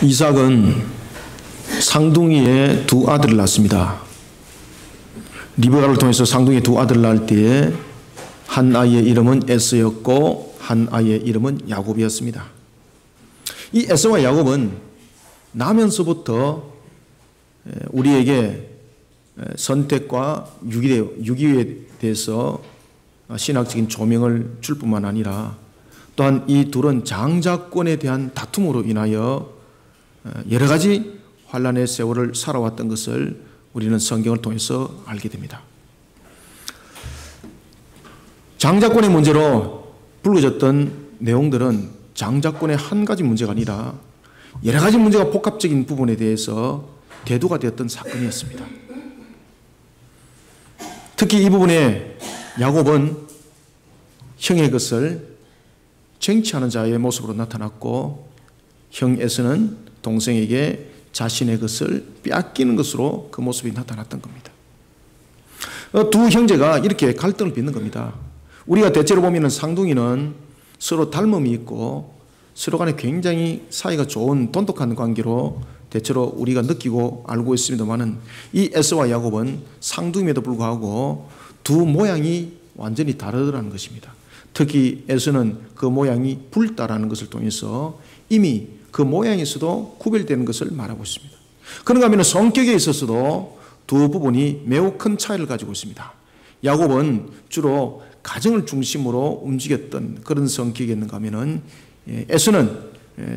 이삭은 쌍둥이의 두 아들을 낳습니다. 리브가를 통해서 쌍둥이 두 아들을 낳을 때에 한 아이의 이름은 에서였고 한 아이의 이름은 야곱이었습니다. 이 에서와 야곱은 나면서부터 우리에게 선택과 유기에 대해서 신학적인 조명을 줄 뿐만 아니라 또한 이 둘은 장자권에 대한 다툼으로 인하여 여러 가지 환란의 세월을 살아왔던 것을 우리는 성경을 통해서 알게 됩니다. 장자권의 문제로 불거졌던 내용들은 장자권의 한 가지 문제가 아니라 여러 가지 문제가 복합적인 부분에 대해서 대두가 되었던 사건이었습니다. 특히 이 부분에 야곱은 형의 것을 쟁취하는 자의 모습으로 나타났고 형 에서는 동생에게 자신의 것을 빼앗기는 것으로 그 모습이 나타났던 겁니다. 두 형제가 이렇게 갈등을 빚는 겁니다. 우리가 대체로 보면 쌍둥이는 서로 닮음이 있고 서로 간에 굉장히 사이가 좋은 돈독한 관계로 대체로 우리가 느끼고 알고 있습니다만은 이 에서와 야곱은 쌍둥이에도 불구하고 두 모양이 완전히 다르다는 것입니다. 특히 에서는 그 모양이 붉다라는 것을 통해서 이미 그 모양에서도 구별되는 것을 말하고 있습니다. 그런가 하면 성격에 있어서도 두 부분이 매우 큰 차이를 가지고 있습니다. 야곱은 주로 가정을 중심으로 움직였던 그런 성격이었는가 하면은 에서는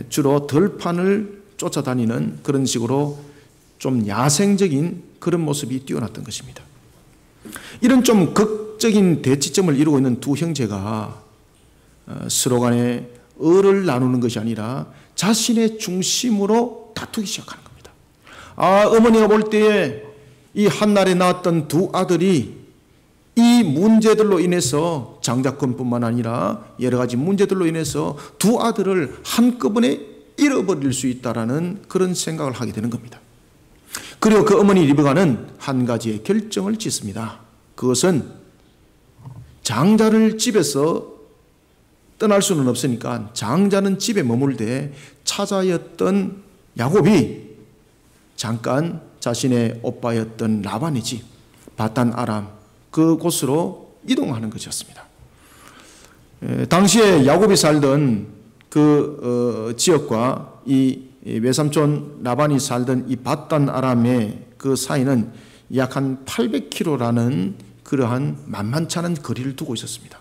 주로 들판을 쫓아다니는 그런 식으로 좀 야생적인 그런 모습이 뛰어났던 것입니다. 이런 좀 극적인 대치점을 이루고 있는 두 형제가 서로 간에 을을 나누는 것이 아니라 자신의 중심으로 다투기 시작하는 겁니다. 어머니가 볼 때에 이 한날에 낳았던 두 아들이 이 문제들로 인해서 장자권뿐만 아니라 여러 가지 문제들로 인해서 두 아들을 한꺼번에 잃어버릴 수 있다라는 그런 생각을 하게 되는 겁니다. 그리고 그 어머니 리브가는 한 가지의 결정을 짓습니다. 그것은 장자를 집에서 떠날 수는 없으니까 장자는 집에 머물되 차자였던 야곱이 잠깐 자신의 오빠였던 라반의 집 바단 아람 그곳으로 이동하는 것이었습니다. 당시에 야곱이 살던 그 지역과 이 외삼촌 라반이 살던 이 바단 아람의 그 사이는 약 한 800km라는 그러한 만만치 않은 거리를 두고 있었습니다.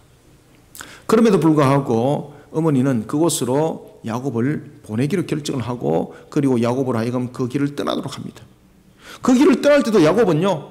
그럼에도 불구하고 어머니는 그곳으로 야곱을 보내기로 결정을 하고 그리고 야곱을 하여금 그 길을 떠나도록 합니다. 그 길을 떠날 때도 야곱은요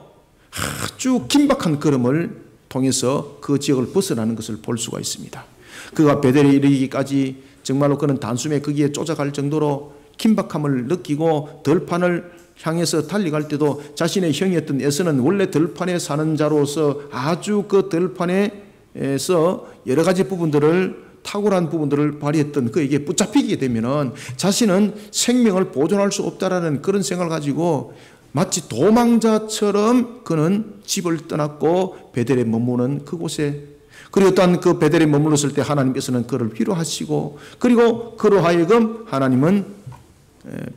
아주 긴박한 걸음을 통해서 그 지역을 벗어나는 것을 볼 수가 있습니다. 그가 베델에 이르기까지 정말로 그는 단숨에 거기에 쫓아갈 정도로 긴박함을 느끼고 들판을 향해서 달려갈 때도 자신의 형이었던 에서는 원래 들판에 사는 자로서 아주 그 들판에서 여러 가지 부분들을 탁월한 부분들을 발휘했던 그에게 붙잡히게 되면은 자신은 생명을 보존할 수 없다라는 그런 생각을 가지고 마치 도망자처럼 그는 집을 떠났고 베델에 머무는 그곳에 그리고 또한 그 베델에 머물렀을 때 하나님께서는 그를 위로하시고 그리고 그로 하여금 하나님은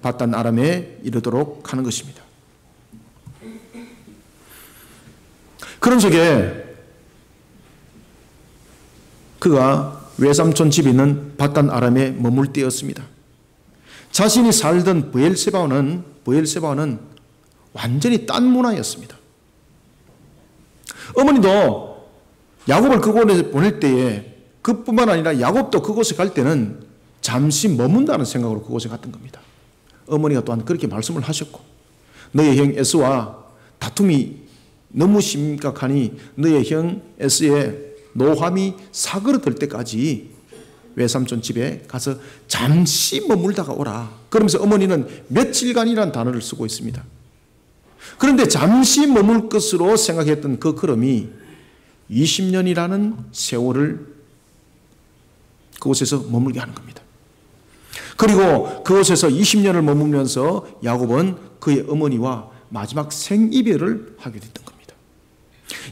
바단 아람에 이르도록 하는 것입니다. 그런 속에 그가 외삼촌 집이 있는 바단 아람에 머물 때였습니다. 자신이 살던 브엘세바는 완전히 딴 문화였습니다. 어머니도 야곱을 그곳에 보낼 때에 그뿐만 아니라 야곱도 그곳에 갈 때는 잠시 머문다는 생각으로 그곳에 갔던 겁니다. 어머니가 또한 그렇게 말씀을 하셨고 너의 형 에서와 다툼이 너무 심각하니 너의 형 에서의 노함이 사그러들 때까지 외삼촌 집에 가서 잠시 머물다가 오라. 그러면서 어머니는 며칠간이라는 단어를 쓰고 있습니다. 그런데 잠시 머물 것으로 생각했던 그 걸음이 20년이라는 세월을 그곳에서 머물게 하는 겁니다. 그리고 그곳에서 20년을 머물면서 야곱은 그의 어머니와 마지막 생이별을 하게 됐던 겁니다.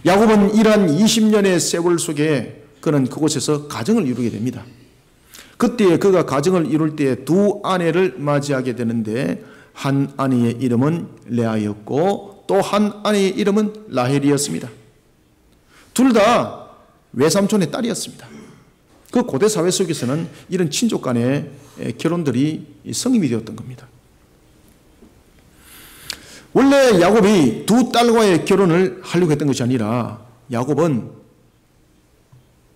야곱은 이러한 20년의 세월 속에 그는 그곳에서 가정을 이루게 됩니다. 그때 그가 가정을 이룰 때 두 아내를 맞이하게 되는데 한 아내의 이름은 레아였고 또 한 아내의 이름은 라헬이었습니다. 둘 다 외삼촌의 딸이었습니다. 그 고대 사회 속에서는 이런 친족 간의 결혼들이 성립이 되었던 겁니다. 원래 야곱이 두 딸과의 결혼을 하려고 했던 것이 아니라 야곱은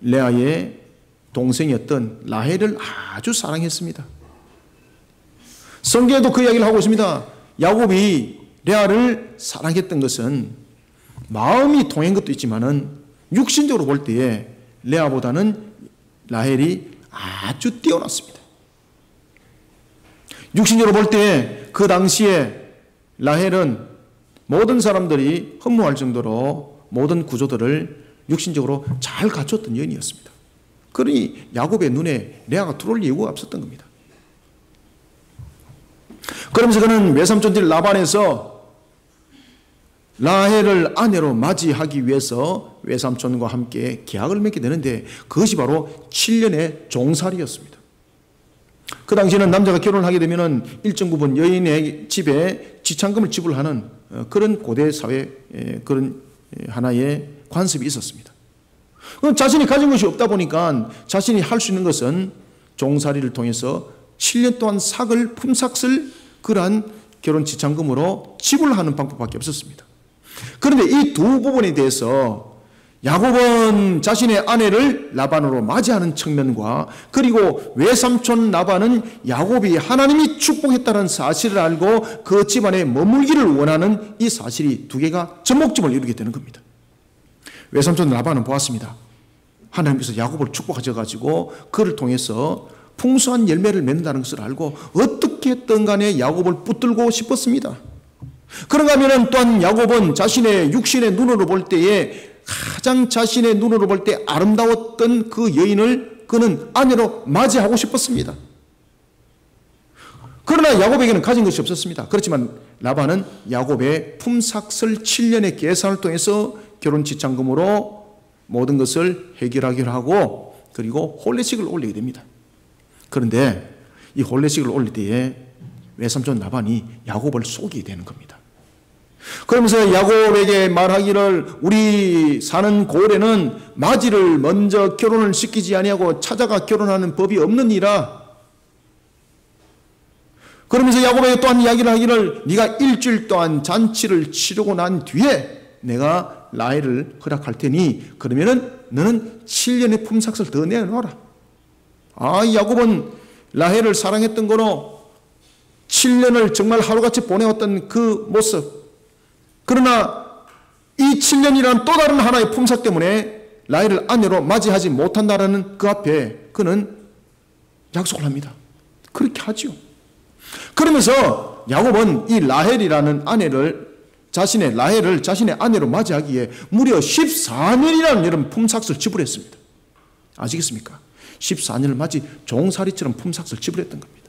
레아의 동생이었던 라헬을 아주 사랑했습니다. 성경에도 그 이야기를 하고 있습니다. 야곱이 레아를 사랑했던 것은 마음이 통한 것도 있지만은 육신적으로 볼 때에 레아보다는 라헬이 아주 뛰어났습니다. 육신적으로 볼 때 그 당시에 라헬은 모든 사람들이 흠모할 정도로 모든 구조들을 육신적으로 잘 갖췄던 여인이었습니다. 그러니 야곱의 눈에 레아가 들어올 이유가 없었던 겁니다. 그러면서 그는 외삼촌들 라반에서 라헬을 아내로 맞이하기 위해서 외삼촌과 함께 계약을 맺게 되는데 그것이 바로 7년의 종살이였습니다. 그 당시에는 남자가 결혼을 하게 되면 일정 부분 여인의 집에 지참금을 지불하는 그런 고대 사회 그런 하나의 관습이 있었습니다. 자신이 가진 것이 없다 보니까 자신이 할 수 있는 것은 종살이를 통해서 7년 동안 품삯을 그러한 결혼 지참금으로 지불하는 방법밖에 없었습니다. 그런데 이 두 부분에 대해서 야곱은 자신의 아내를 라반으로 맞이하는 측면과 그리고 외삼촌 라반은 야곱이 하나님이 축복했다는 사실을 알고 그 집안에 머물기를 원하는 이 사실이 두 개가 접목점을 이루게 되는 겁니다. 외삼촌 라반은 보았습니다. 하나님께서 야곱을 축복하셔가지고 그를 통해서 풍성한 열매를 맺는다는 것을 알고 어떻게 했든 간에 야곱을 붙들고 싶었습니다. 그런가 하면 또한 야곱은 자신의 육신의 눈으로 볼 때에 가장 자신의 눈으로 볼 때 아름다웠던 그 여인을 그는 아내로 맞이하고 싶었습니다. 그러나 야곱에게는 가진 것이 없었습니다. 그렇지만 라반은 야곱의 품삯을 7년의 계산을 통해서 결혼 지참금으로 모든 것을 해결하기로 하고 그리고 혼례식을 올리게 됩니다. 그런데 이 혼례식을 올릴 때에 외삼촌 라반이 야곱을 속이게 되는 겁니다. 그러면서 야곱에게 말하기를 우리 사는 고을에는 마지를 먼저 결혼을 시키지 아니하고 찾아가 결혼하는 법이 없느니라. 그러면서 야곱에게 또한 이야기를 하기를 네가 일주일 동안 잔치를 치르고 난 뒤에 내가 라헬을 허락할 테니 그러면은 너는 7년의 품삯을 더 내놓아라. 야곱은 라헬을 사랑했던 거로 7년을 정말 하루같이 보내왔던 그 모습. 그러나 이 7년이라는 또 다른 하나의 품삯 때문에 라헬을 아내로 맞이하지 못한다라는 그 앞에 그는 약속을 합니다. 그렇게 하지요. 그러면서 야곱은 이 라헬이라는 아내를 라헬을 자신의 아내로 맞이하기에 무려 14년이라는 이런 품삯을 지불했습니다. 아시겠습니까? 14년을 마치 종살이처럼 품삯을 지불했던 겁니다.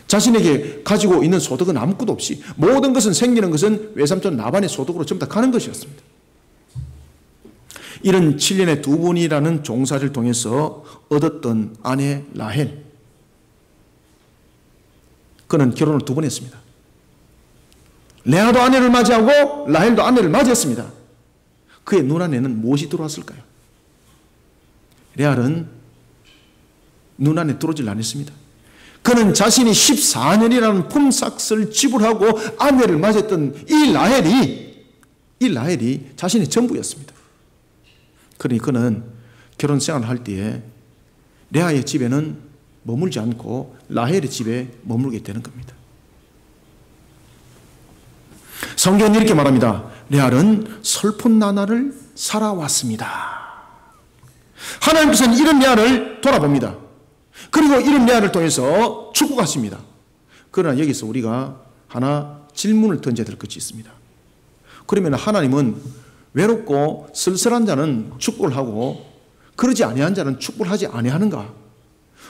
자신에게 가지고 있는 소득은 아무것도 없이 모든 것은 생기는 것은 외삼촌 라반의 소득으로 전부 다 가는 것이었습니다. 이런 7년의 두 분이라는 종살이를 통해서 얻었던 아내 라헬, 그는 결혼을 두 번 했습니다. 레아도 아내를 맞이하고 라헬도 아내를 맞이했습니다. 그의 눈안에는 무엇이 들어왔을까요? 레아는 눈안에 들어오질 않았습니다. 그는 자신이 14년이라는 품삯을 지불하고 아내를 맞이했던 이 라헬이 자신의 전부였습니다. 그러니 그는 결혼 생활을 할 때에 레아의 집에는 머물지 않고 라헬의 집에 머물게 되는 겁니다. 성경은 이렇게 말합니다. 레아는 슬픈 나날을 살아왔습니다. 하나님께서는 이런 레아를 돌아봅니다. 그리고 이런 레아를 통해서 축복하십니다. 그러나 여기서 우리가 하나 질문을 던져야 될 것이 있습니다. 그러면 하나님은 외롭고 쓸쓸한 자는 축복을 하고 그러지 아니한 자는 축복을 하지 아니하는가?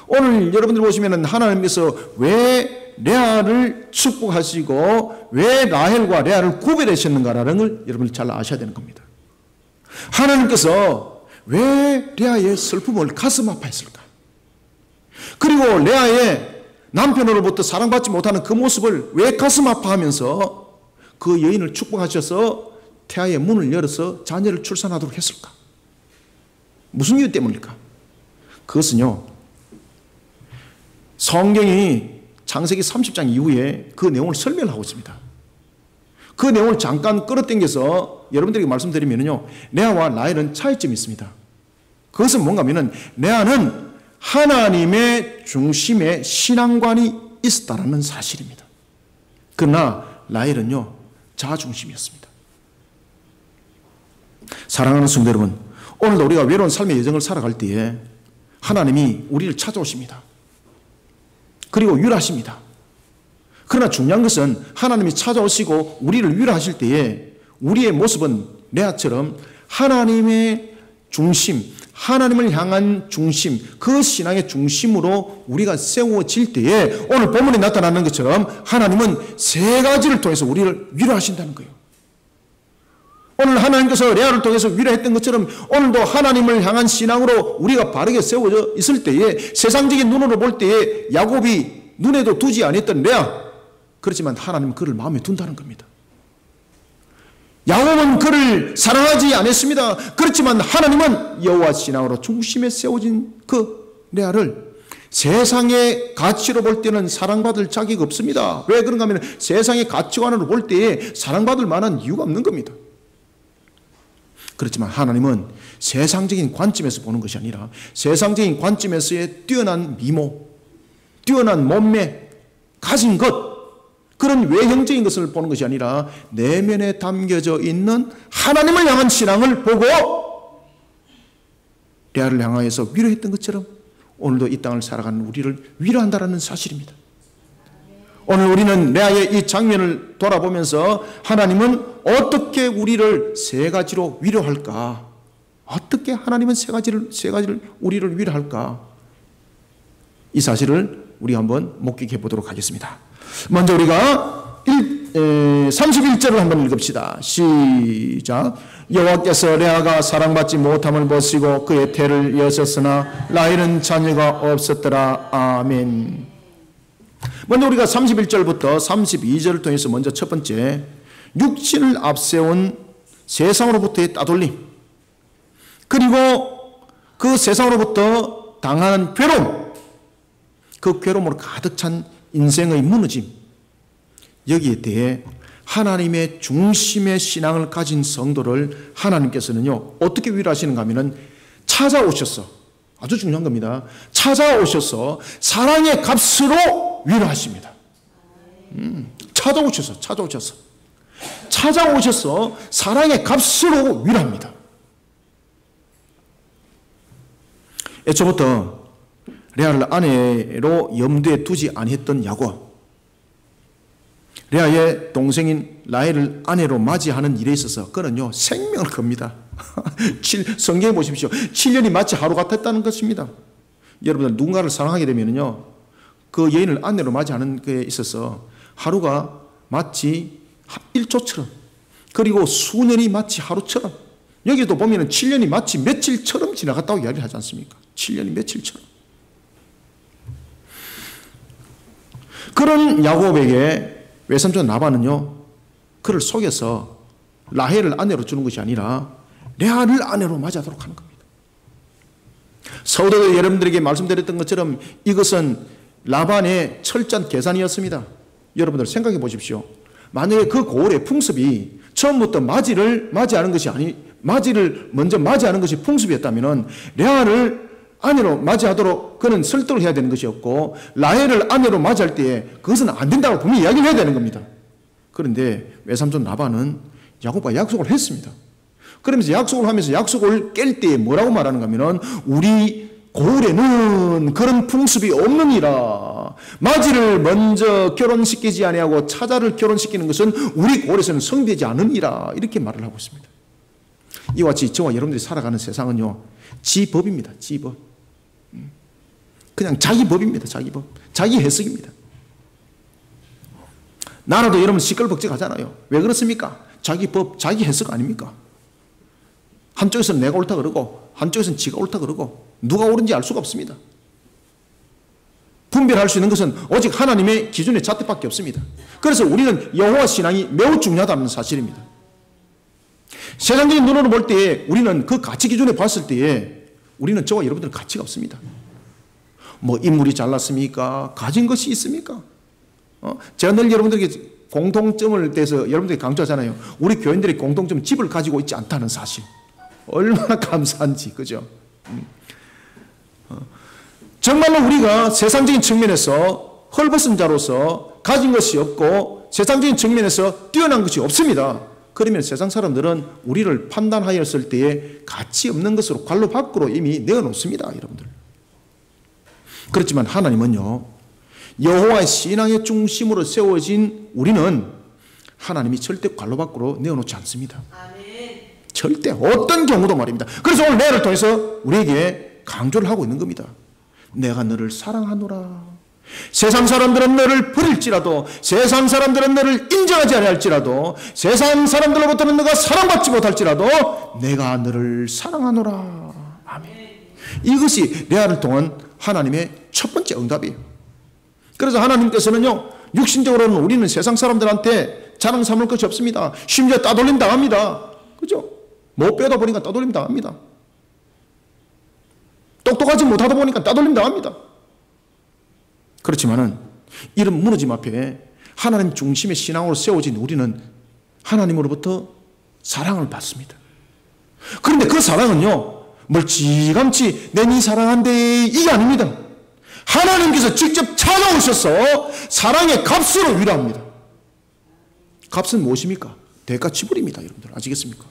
오늘 여러분들 보시면 하나님께서 왜 레아를 축복하시고 왜 라헬과 레아를 구별하셨는가라는 걸 여러분들 잘 아셔야 되는 겁니다. 하나님께서 왜 레아의 슬픔을 가슴 아파했을까? 그리고 레아의 남편으로부터 사랑받지 못하는 그 모습을 왜 가슴 아파하면서 그 여인을 축복하셔서 태아의 문을 열어서 자녀를 출산하도록 했을까? 무슨 이유 때문일까? 그것은요, 성경이 창세기 30장 이후에 그 내용을 설명을 하고 있습니다. 그 내용을 잠깐 끌어당겨서 여러분들에게 말씀드리면요, 레아와 라헬은 차이점이 있습니다. 그것은 뭔가 하면은 레아는 하나님의 중심에 신앙관이 있었다라는 사실입니다. 그러나 라헬은요, 자중심이었습니다. 사랑하는 성도 여러분, 오늘도 우리가 외로운 삶의 여정을 살아갈 때에 하나님이 우리를 찾아오십니다. 그리고 위로하십니다. 그러나 중요한 것은 하나님이 찾아오시고 우리를 위로하실 때에 우리의 모습은 레아처럼 하나님의 중심, 하나님을 향한 중심, 그 신앙의 중심으로 우리가 세워질 때에 오늘 본문에 나타나는 것처럼 하나님은 세 가지를 통해서 우리를 위로하신다는 거예요. 오늘 하나님께서 레아를 통해서 위로했던 것처럼 오늘도 하나님을 향한 신앙으로 우리가 바르게 세워져 있을 때에 세상적인 눈으로 볼 때에 야곱이 눈에도 두지 않았던 레아, 그렇지만 하나님은 그를 마음에 둔다는 겁니다. 야곱은 그를 사랑하지 않았습니다. 그렇지만 하나님은 여호와 신앙으로 중심에 세워진 그 레아를 세상의 가치로 볼 때는 사랑받을 자격이 없습니다. 왜 그런가 하면 세상의 가치관으로 볼 때에 사랑받을 만한 이유가 없는 겁니다. 그렇지만 하나님은 세상적인 관점에서 보는 것이 아니라 세상적인 관점에서의 뛰어난 미모, 뛰어난 몸매, 가진 것, 그런 외형적인 것을 보는 것이 아니라 내면에 담겨져 있는 하나님을 향한 신앙을 보고 레아를 향하여서 위로했던 것처럼 오늘도 이 땅을 살아가는 우리를 위로한다는 사실입니다. 오늘 우리는 레아의 이 장면을 돌아보면서 하나님은 어떻게 우리를 세 가지로 위로할까? 어떻게 하나님은 세 가지를 우리를 위로할까? 이 사실을 우리 한번 목격해 보도록 하겠습니다. 먼저 우리가 31절을 한번 읽읍시다. 시작. 여호와께서 레아가 사랑받지 못함을 보시고 그의 태를 여셨으나 라헬은 자녀가 없었더라. 아멘. 먼저 우리가 31절부터 32절을 통해서 먼저 첫 번째, 육신을 앞세운 세상으로부터의 따돌림, 그리고 그 세상으로부터 당하는 괴로움, 그 괴로움으로 가득 찬 인생의 무너짐, 여기에 대해 하나님의 중심의 신앙을 가진 성도를 하나님께서는요 어떻게 위로하시는가 하면은 찾아오셔서, 아주 중요한 겁니다, 찾아오셔서 사랑의 값으로 위로하십니다. 찾아오셔서 사랑의 값으로 위로합니다. 애초부터 레아를 아내로 염두에 두지 아니했던 야곱, 레아의 동생인 라헬을 아내로 맞이하는 일에 있어서 그는요 생명을 겁니다. 성경에 보십시오. 7년이 마치 하루 같았다는 것입니다. 여러분들 누군가를 사랑하게 되면요 그 여인을 아내로 맞이하는 것에 있어서 하루가 마치 1초처럼, 그리고 수년이 마치 하루처럼, 여기도 보면 7년이 마치 며칠처럼 지나갔다고 이야기를 하지 않습니까? 7년이 며칠처럼. 그런 야곱에게 외삼촌 라반은요 그를 속여서 라헬을 아내로 주는 것이 아니라 레아를 아내로 맞이하도록 하는 겁니다. 서두에 여러분들에게 말씀드렸던 것처럼 이것은 라반의 철저한 계산이었습니다. 여러분들 생각해 보십시오. 만약에 그 고을의 풍습이 처음부터 맞이를 먼저 맞이하는 것이 풍습이었다면 레아를 아내로 맞이하도록 그는 설득을 해야 되는 것이었고, 라헬을 아내로 맞이할 때에 그것은 안 된다고 분명히 이야기를 해야 되는 겁니다. 그런데 외삼촌 라반은 야곱과 약속을 했습니다. 그러면서 약속을 하면서 약속을 깰 때에 뭐라고 말하는가 하면, 우리 고을에는 그런 풍습이 없느니라. 맞이를 먼저 결혼시키지 아니하고 차자를 결혼시키는 것은 우리 고을에서는 성되지 않으니라. 이렇게 말을 하고 있습니다. 이와 같이 저와 여러분들이 살아가는 세상은요 지법입니다. 지법. 그냥 자기 법입니다. 자기 법. 자기 해석입니다. 나라도 여러분 시끌벅적하잖아요. 왜 그렇습니까? 자기 법, 자기 해석 아닙니까? 한쪽에서는 내가 옳다 그러고 한쪽에서는 지가 옳다 그러고 누가 옳은지 알 수가 없습니다. 분별할 수 있는 것은 오직 하나님의 기준의 잣대밖에 없습니다. 그래서 우리는 여호와 신앙이 매우 중요하다는 사실입니다. 세상적인 눈으로 볼 때에 우리는 그 가치 기준에 봤을 때에 우리는 저와 여러분들은 가치가 없습니다. 뭐 인물이 잘났습니까? 가진 것이 있습니까? 제가 늘 여러분들에게 공통점을 대해서 여러분들이 강조하잖아요. 우리 교인들의 공통점 집을 가지고 있지 않다는 사실. 얼마나 감사한지, 그죠? 정말로 우리가 세상적인 측면에서 헐벗은 자로서 가진 것이 없고 세상적인 측면에서 뛰어난 것이 없습니다. 그러면 세상 사람들은 우리를 판단하였을 때에 가치 없는 것으로 관로 밖으로 이미 내어놓습니다, 여러분들. 그렇지만 하나님은요, 여호와의 신앙의 중심으로 세워진 우리는 하나님이 절대 관로 밖으로 내어놓지 않습니다. 아멘. 절대 어떤 경우도 말입니다. 그래서 오늘 내를 통해서 우리에게 강조를 하고 있는 겁니다. 내가 너를 사랑하노라. 세상 사람들은 너를 버릴지라도, 세상 사람들은 너를 인정하지 아니할지라도, 세상 사람들로부터는 너가 사랑받지 못할지라도 내가 너를 사랑하노라. 아멘. 이것이 레아를 통한 하나님의 첫 번째 응답이에요. 그래서 하나님께서는요, 육신적으로는 우리는 세상 사람들한테 자랑 삼을 것이 없습니다. 심지어 따돌림 당합니다. 그죠? 못 배우다 보니까 따돌림 당합니다. 똑똑하지 못하다 보니까 따돌림 당합니다. 그렇지만은 이런 무너짐 앞에 하나님 중심의 신앙으로 세워진 우리는 하나님으로부터 사랑을 받습니다. 그런데 그 사랑은요, 멀찌감치 내 니 사랑한대 이게 아닙니다. 하나님께서 직접 찾아오셔서 사랑의 값으로 위로합니다. 값은 무엇입니까? 대가 지불입니다. 여러분들 아시겠습니까?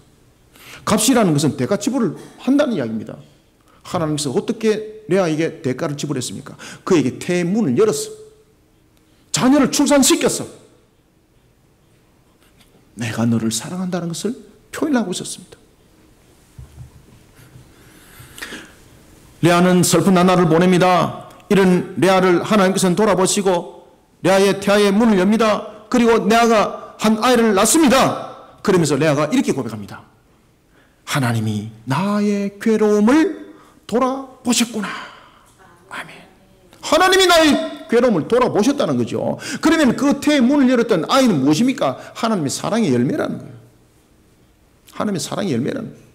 값이라는 것은 대가 지불을 한다는 이야기입니다. 하나님께서 어떻게 레아에게 대가를 지불했습니까? 그에게 태문을 열었어. 자녀를 출산시켰어. 내가 너를 사랑한다는 것을 표현하고 있었습니다. 레아는 슬픈 나날을 보냅니다. 이런 레아를 하나님께서는 돌아보시고 레아의 태아의 문을 엽니다. 그리고 레아가 한 아이를 낳습니다. 그러면서 레아가 이렇게 고백합니다. 하나님이 나의 괴로움을 돌아보셨구나. 아멘. 하나님이 나의 괴로움을 돌아보셨다는 거죠. 그러면 그 태의 문을 열었던 아이는 무엇입니까? 하나님의 사랑의 열매라는 거예요. 하나님의 사랑의 열매라는 거예요.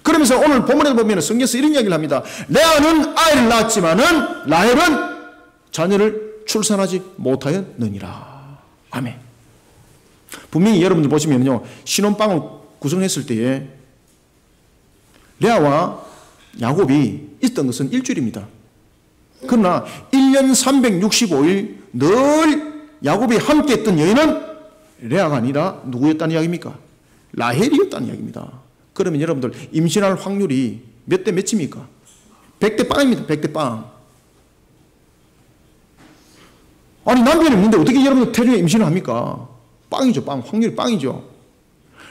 그러면서 오늘 본문에 보면 성경에서 이런 이야기를 합니다. 레아는 아이를 낳았지만은 라헬은 자녀를 출산하지 못하였느니라. 아멘. 분명히 여러분들 보시면요, 신혼방을 구성했을 때에 레아와 야곱이 있던 것은 일주일입니다. 그러나 1년 365일 늘 야곱이 함께 했던 여인은 레아가 아니라 누구였다는 이야기입니까? 라헬이었다는 이야기입니다. 그러면 여러분들 임신할 확률이 몇 대 몇입니까? 100대 빵입니다. 100대 빵. 아니 남편이 없는데 어떻게 여러분들 태중에 임신을 합니까? 빵이죠. 빵. 확률이 빵이죠.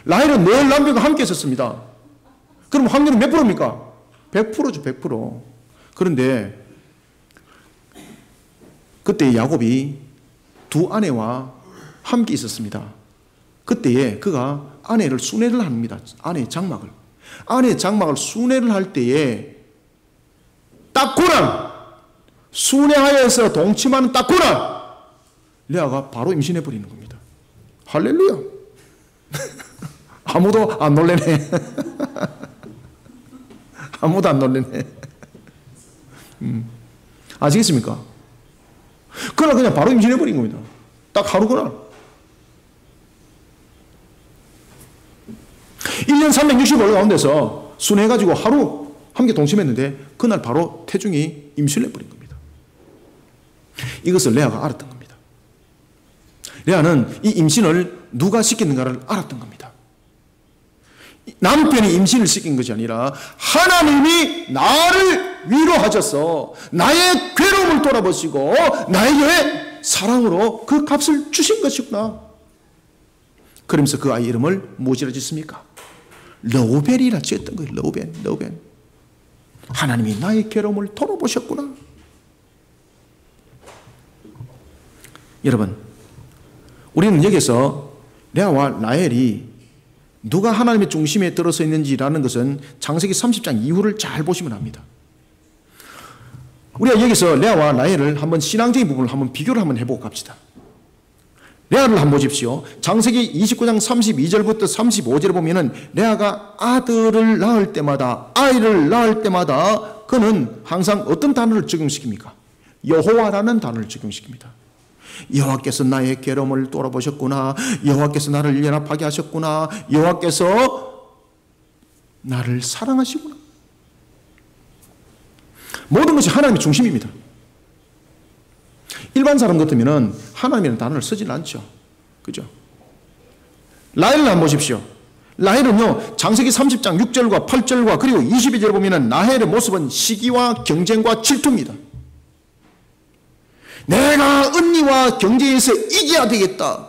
라헬은 늘 남편과 함께 있었습니다. 그럼 확률은 몇 프로입니까? 100%죠. 100%. 그런데 그때 야곱이 두 아내와 함께 있었습니다. 그때에 그가 아내를 순회를 합니다. 아내의 장막을. 아내의 장막을 순회를 할 때에 딱고난 순회하여서 동침하는 딱고난 레아가 바로 임신해버리는 겁니다. 할렐루야. 아무도 안 놀래네. 아무도 안 놀래네. 아시겠습니까? 그러나 그냥 바로 임신해버린 겁니다. 딱 하루구나. 1년 365일 가운데서 순회해가지고 하루 함께 동침했는데 그날 바로 태중이 임신을 해버린 겁니다. 이것을 레아가 알았던 겁니다. 레아는 이 임신을 누가 시켰는가를 알았던 겁니다. 남편이 임신을 시킨 것이 아니라 하나님이 나를 위로하셔서 나의 괴로움을 돌아보시고 나에게 사랑으로 그 값을 주신 것이구나. 그러면서 그 아이 이름을 무엇이라 짓습니까? 러우벨이라 지었던 거예요. 러우벨. 하나님이 나의 괴로움을 돌아보셨구나. 여러분, 우리는 여기서 레아와 라헬이 누가 하나님의 중심에 들어서 있는지라는 것은 창세기 30장 이후를 잘 보시면 압니다. 우리가 여기서 레아와 라헬을 한번 신앙적인 부분을 한번 비교를 한번 해보고 갑시다. 레아를 한번 보십시오. 창세기 29장 32절부터 35절에 보면은 레아가 아들을 낳을 때마다, 아이를 낳을 때마다 그는 항상 어떤 단어를 적용시킵니까? 여호와라는 단어를 적용시킵니다. 여호와께서 나의 괴로움을 돌아보셨구나. 여호와께서 나를 연합하게 하셨구나. 여호와께서 나를 사랑하시구나. 모든 것이 하나님의 중심입니다. 일반 사람 같으면 하나님이라는 단어를 쓰지는 않죠. 그죠? 라헬을 한번 보십시오. 라헬은요, 창세기 30장 6절과 8절과 그리고 22절을 보면 라헬의 모습은 시기와 경쟁과 질투입니다. 내가 언니와 경쟁에서 이겨야 되겠다.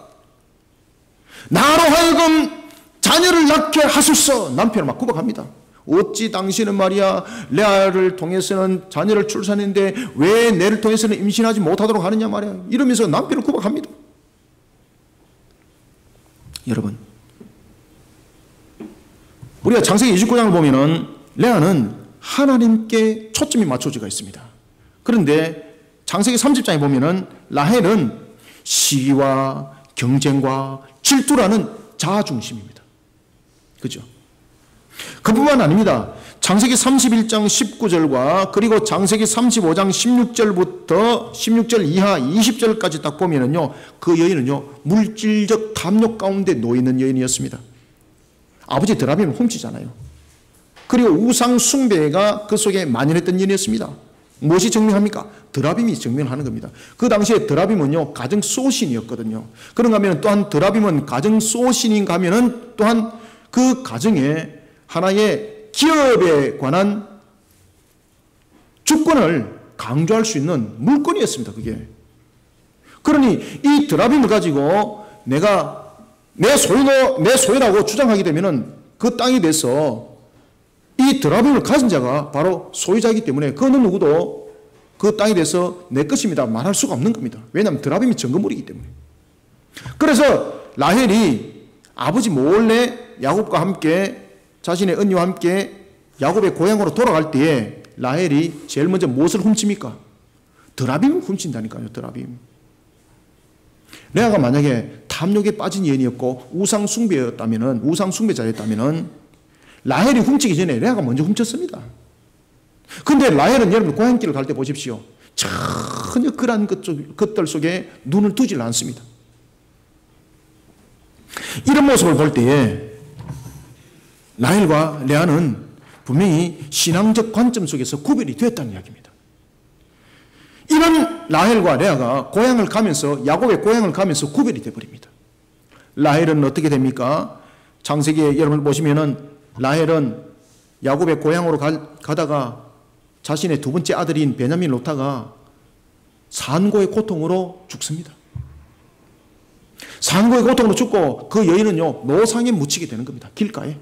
나로 하여금 자녀를 낳게 하소서. 남편을 막 구박합니다. 어찌 당신은 말이야 레아를 통해서는 자녀를 출산했는데 왜 내를 통해서는 임신하지 못하도록 하느냐 말이야. 이러면서 남편을 구박합니다. 여러분, 우리가 창세기 29장을 보면은 레아는 하나님께 초점이 맞춰지가 있습니다. 그런데 창세기 30장에 보면은 라헬은 시기와 경쟁과 질투라는 자아중심입니다. 그죠? 그뿐만 아닙니다. 창세기 31장 19절과 그리고 창세기 35장 16절부터 16절 이하 20절까지 딱 보면은요, 그 여인은요, 물질적 탐욕 가운데 놓이는 여인이었습니다. 아버지 드라빔을 훔치잖아요. 그리고 우상 숭배가 그 속에 만연했던 여인이었습니다. 무엇이 증명합니까? 드라빔이 증명하는 겁니다. 그 당시에 드라빔은요, 가정 소신이었거든요. 그런가 하면 또한 드라빔은 가정 소신인가 하면은 또한 그 가정에 하나의 기업에 관한 주권을 강조할 수 있는 물건이었습니다. 그게. 그러니 이 드라빔을 가지고 내가 내 소유라고 주장하게 되면은 그 땅에 대해서 이 드라빔을 가진 자가 바로 소유자이기 때문에 그 어느 누구도 그 땅에 대해서 내 것입니다 말할 수가 없는 겁니다. 왜냐하면 드라빔이 증거물이기 때문에. 그래서 라헬이 아버지 몰래 야곱과 함께 자신의 언니와 함께 야곱의 고향으로 돌아갈 때에 라헬이 제일 먼저 무엇을 훔칩니까? 드라빔을 훔친다니까요. 드라빔. 레아가 만약에 탐욕에 빠진 여인이었고 우상 숭배자였다면은 라헬이 훔치기 전에 레아가 먼저 훔쳤습니다. 그런데 라헬은 여러분 고향길을 갈 때 보십시오. 전혀 그러한 것들 속에 눈을 두질 않습니다. 이런 모습을 볼 때에 라헬과 레아는 분명히 신앙적 관점 속에서 구별이 되었다는 이야기입니다. 이런 라헬과 레아가 고향을 가면서 야곱의 고향을 가면서 구별이 되어버립니다. 라헬은 어떻게 됩니까? 창세기에 여러분 보시면은 라헬은 야곱의 고향으로 가다가 자신의 두 번째 아들인 베냐민 놓다가 산고의 고통으로 죽습니다. 산고의 고통으로 죽고 그 여인은요 노상에 묻히게 되는 겁니다. 길가에.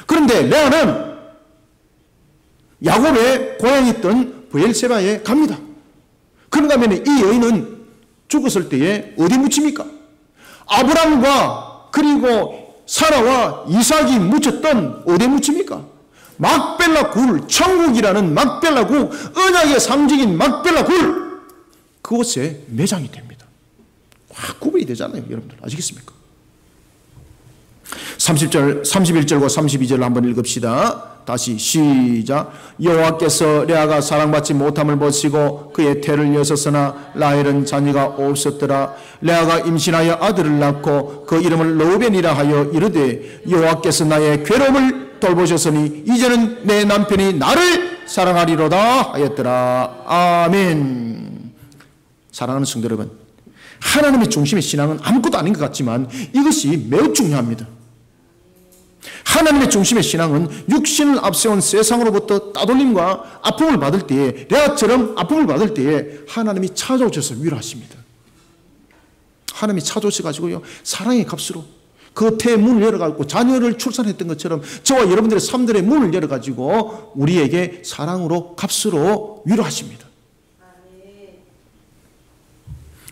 그런데 레아는 야곱의 고향이 있던 브엘세바에 갑니다. 그런가 하면 이 여인은 죽었을 때에 어디 묻힙니까? 아브람과 그리고 사라와 이삭이 묻혔던 어디에 묻힙니까? 막벨라 굴, 천국이라는 막벨라 굴, 언약의 상징인 막벨라 굴, 그곳에 매장이 됩니다. 구별이 되잖아요. 여러분들 아시겠습니까? 31절과 32절을 한번 읽읍시다. 다시 시작. 여호와께서 레아가 사랑받지 못함을 보시고 그의 태를 여셨으나 라헬은 자녀가 없었더라. 레아가 임신하여 아들을 낳고 그 이름을 르우벤이라 하여 이르되 여호와께서 나의 괴로움을 돌보셨으니 이제는 내 남편이 나를 사랑하리로다 하였더라. 아멘. 사랑하는 성도 여러분, 하나님의 중심의 신앙은 아무것도 아닌 것 같지만 이것이 매우 중요합니다. 하나님의 중심의 신앙은 육신을 앞세운 세상으로부터 따돌림과 아픔을 받을 때에, 레아처럼 아픔을 받을 때에 하나님이 찾아오셔서 위로하십니다. 하나님이 찾아오셔가지고요 사랑의 값으로 그 태의 문을 열어가지고 자녀를 출산했던 것처럼 저와 여러분들의 삶들의 문을 열어가지고 우리에게 사랑으로 값으로 위로하십니다.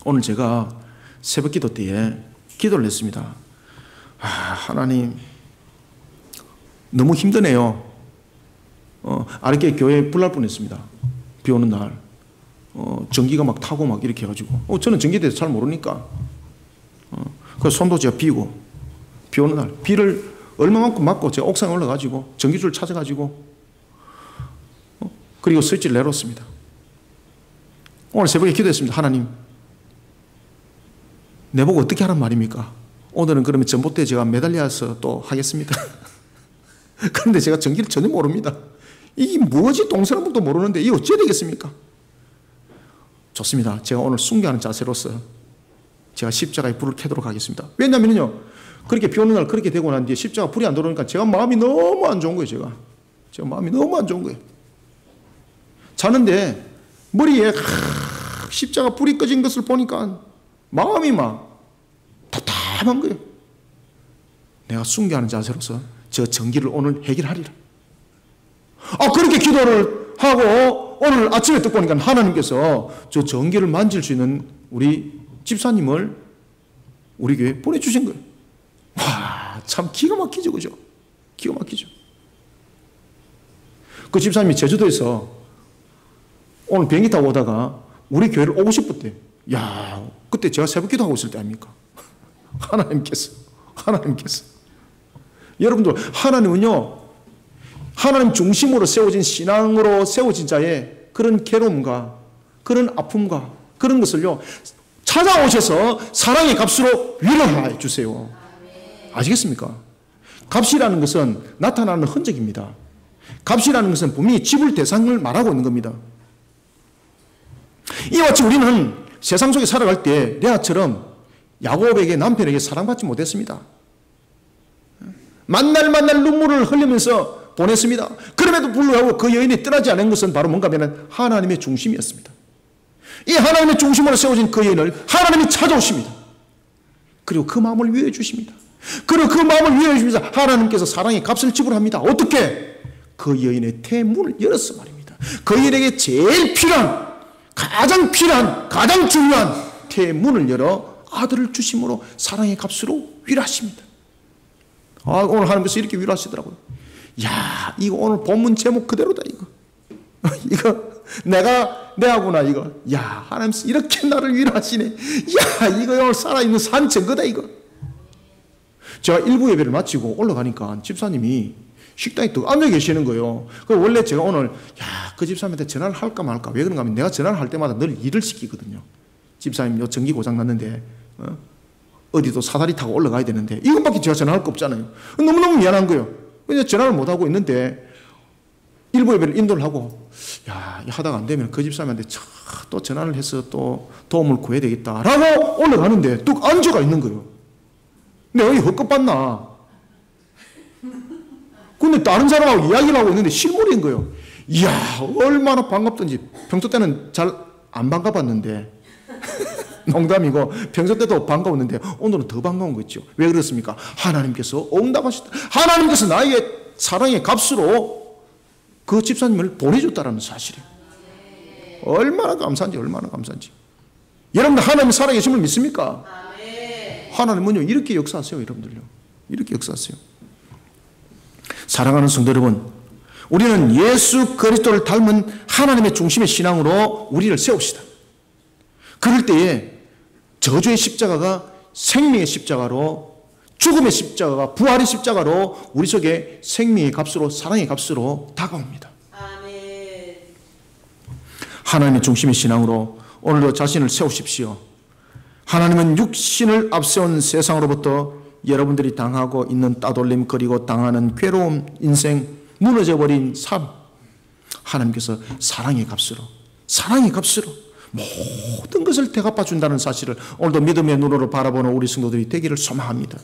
오늘 제가 새벽 기도 때에 기도를 했습니다. 하나님 너무 힘드네요. 아르케 교회에 불날 뻔했습니다. 비 오는 날 전기가 막 타고 막 이렇게 해가지고 저는 전기에 대해서 잘 모르니까 그래서 손도 제가 비고 비 오는 날 비를 얼마만큼 맞고 제가 옥상에 올라가지고 전기줄 찾아가지고 그리고 스위치를 내렸습니다. 오늘 새벽에 기도했습니다. 하나님, 내보고 어떻게 하란 말입니까? 오늘은 그러면 전봇대에 제가 매달려서 또 하겠습니다. 그런데 제가 전기를 전혀 모릅니다. 이게 뭐지? 동서남북도 모르는데 이게 어찌해야 되겠습니까? 좋습니다. 제가 오늘 순교하는 자세로서 제가 십자가에 불을 켜도록 하겠습니다. 왜냐면요, 그렇게 비 오는 날 그렇게 되고 난 뒤에 십자가 불이 안 들어오니까 제가 마음이 너무 안 좋은 거예요. 제가 마음이 너무 안 좋은 거예요. 자는데 머리에 십자가 불이 꺼진 것을 보니까 마음이 막 답답한 거예요. 내가 순교하는 자세로서 저 전기를 오늘 해결하리라. 그렇게 기도를 하고 오늘 아침에 듣고 보니까 하나님께서 저 전기를 만질 수 있는 우리 집사님을 우리 교회에 보내주신 거예요. 와, 참 기가 막히죠, 그죠? 기가 막히죠. 그 집사님이 제주도에서 오늘 비행기 타고 오다가 우리 교회를 오고 싶었대요. 야, 그때 제가 새벽 기도하고 있을 때 아닙니까? 하나님께서. 여러분들, 하나님은요, 하나님 중심으로 세워진 신앙으로 세워진 자의 그런 괴로움과 그런 아픔과 그런 것을요, 찾아오셔서 사랑의 값으로 위로해 주세요. 아시겠습니까? 값이라는 것은 나타나는 흔적입니다. 값이라는 것은 분명히 지불 대상을 말하고 있는 겁니다. 이와 같이 우리는 세상 속에 살아갈 때 레아처럼 야곱에게 남편에게 사랑받지 못했습니다. 만날 눈물을 흘리면서 보냈습니다. 그럼에도 불구하고 그 여인이 떠나지 않은 것은 바로 뭔가 하면 하나님의 중심이었습니다. 이 하나님의 중심으로 세워진 그 여인을 하나님이 찾아오십니다. 그리고 그 마음을 위로해 주십니다. 그리고 그 마음을 위로해 주면서 하나님께서 사랑의 값을 지불합니다. 어떻게? 그 여인의 태문을 열었어 말입니다. 그 여인에게 제일 필요한, 가장 필요한, 가장 중요한 태문을 열어 아들을 주심으로 사랑의 값으로 위로하십니다. 오늘 하나님께서 이렇게 위로하시더라고요. 야, 이거 오늘 본문 제목 그대로다, 이거. 이거 내하구나, 이거. 야, 하나님께서 이렇게 나를 위로하시네. 야, 이거 오늘 살아있는 산증거다, 이거. 제가 일부 예배를 마치고 올라가니까 집사님이 식당에 또 앉아 계시는 거예요. 원래 제가 오늘, 그 집사님한테 전화를 할까 말까. 왜 그런가 하면 내가 전화를 할 때마다 늘 일을 시키거든요. 집사님, 요 전기 고장 났는데, 어디도 사다리 타고 올라가야 되는데, 이것밖에 제가 전화할 거 없잖아요. 너무너무 미안한 거예요. 그냥 전화를 못하고 있는데, 일부 예배를 인도를 하고, 하다가 안 되면 그 집사님한테 또 전화를 해서 또 도움을 구해야 되겠다라고 올라가는데, 뚝 앉아가 있는 거예요. 내가 여기 헛것봤나? 근데 다른 사람하고 이야기를 하고 있는데 실물인 거예요. 이야, 얼마나 반갑던지. 평소 때는 잘 안 반가봤는데, 농담이고 평소 때도 반가웠는데 오늘은 더 반가운 거 있죠. 왜 그렇습니까? 하나님께서 응답하셨다. 하나님께서 나에게 사랑의 값으로 그 집사님을 보내줬다는 사실이에요. 얼마나 감사한지. 여러분들 하나님 살아계심을 믿습니까? 하나님은요 이렇게 역사하세요. 여러분들요, 이렇게 역사하세요. 사랑하는 성도 여러분, 우리는 예수 그리스도를 닮은 하나님의 중심의 신앙으로 우리를 세웁시다. 그럴 때에 저주의 십자가가 생명의 십자가로, 죽음의 십자가가 부활의 십자가로 우리 속에 생명의 값으로, 사랑의 값으로 다가옵니다. 아멘. 하나님의 중심의 신앙으로 오늘도 자신을 세우십시오. 하나님은 육신을 앞세운 세상으로부터 여러분들이 당하고 있는 따돌림, 그리고 당하는 괴로움, 인생, 무너져버린 삶, 하나님께서 사랑의 값으로 모든 것을 대갚아준다는 사실을 오늘도 믿음의 눈으로 바라보는 우리 성도들이 되기를 소망합니다.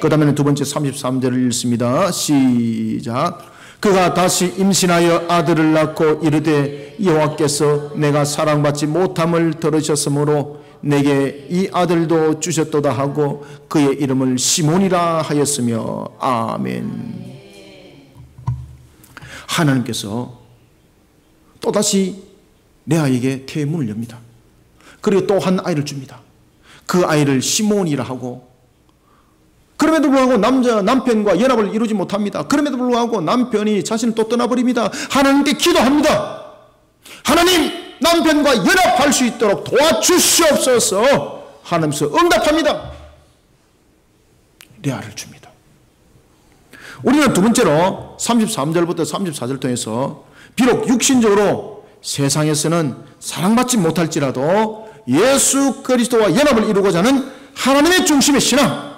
그 다음에는 두 번째 33절을 읽습니다. 시작. 그가 다시 임신하여 아들을 낳고 이르되 여호와께서 내가 사랑받지 못함을 들으셨으므로 내게 이 아들도 주셨도다 하고 그의 이름을 시몬이라 하였으며. 아멘. 하나님께서 또다시 레아에게 태문을 엽니다. 그리고 또 한 아이를 줍니다. 그 아이를 시몬이라 하고, 그럼에도 불구하고 남편과 연합을 이루지 못합니다. 그럼에도 불구하고 남편이 자신을 또 떠나버립니다. 하나님께 기도합니다. 하나님, 남편과 연합할 수 있도록 도와주시옵소서 하면서 응답합니다. 레아를 줍니다. 우리는 두 번째로 33절부터 34절 통해서 비록 육신적으로 세상에서는 사랑받지 못할지라도 예수 그리스도와 연합을 이루고자 하는 하나님의 중심의 신앙,